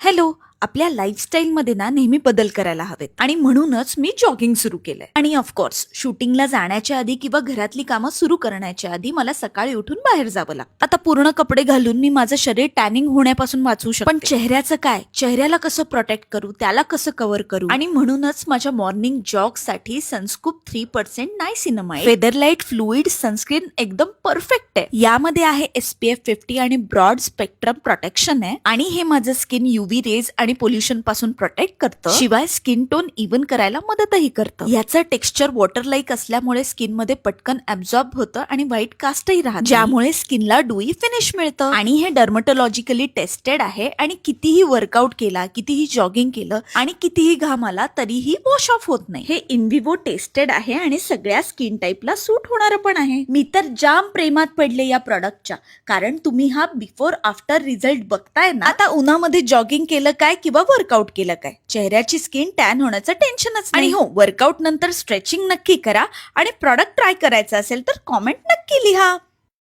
Hello. आपल्या लाईफस्टाईलमध्ये ना नेहमी बदल करायला हवेत आणि म्हणूनच मी जॉगिंग सुरू केलंय. आणि ऑफकोर्स शूटिंगला जाण्याच्या आधी किंवा घरातली कामं सुरू करण्याच्या आधी मला सकाळी उठून बाहेर जावं लागतं. आता पूर्ण कपडे घालून मी माझं शरीर टॅनिंग होण्यापासून वाचवू शकते, पण चेहऱ्याचं काय? चेहऱ्याला कसं प्रोटेक्ट करू, त्याला कसं कव्हर करू? आणि म्हणूनच माझ्या मॉर्निंग जॉग साठी Sunscoop 3% niacinamide Featherlite fluid sunscreen एकदम परफेक्ट आहे. यामध्ये आहे SPF 50 आणि ब्रॉड स्पेक्ट्रम प्रोटेक्शन आहे आणि हे माझं स्किन UV रेज आणि पोल्युशन पासून प्रोटेक्ट करतं. शिवाय स्किन टोन इव्हन करायला मदतही करतं. याचं टेक्स्चर वॉटर लाईक असल्यामुळे स्किन मध्ये पटकन ऍब्झॉर्ब होतं आणि व्हाईट कास्टही राहत, ज्यामुळे स्किनला डुई फिनिश मिळतं. आणि हे डर्मटोलॉजिकली टेस्टेड आहे आणि कितीही वर्कआउट केला, कितीही जॉगिंग केलं आणि कितीही घाम आला तरीही वॉश ऑफ होत नाही. हे इनविवो टेस्टेड आहे आणि सगळ्या स्किन टाईपला सूट होणार पण आहे. मी तर जाम प्रेमात पडले या प्रोडक्टच्या, कारण तुम्ही हा बिफोर आफ्टर रिझल्ट बघताय ना. आता उन्हामध्ये जॉगिंग केलं काय किंवा वर्कआउट केलं काय, चेहऱ्याची स्किन टॅन होण्याचं टेन्शनच नाही. आणि हो, वर्कआउट नंतर स्ट्रेचिंग नक्की करा आणि प्रॉडक्ट ट्राय करायचं असेल तर कॉमेंट नक्की लिहा.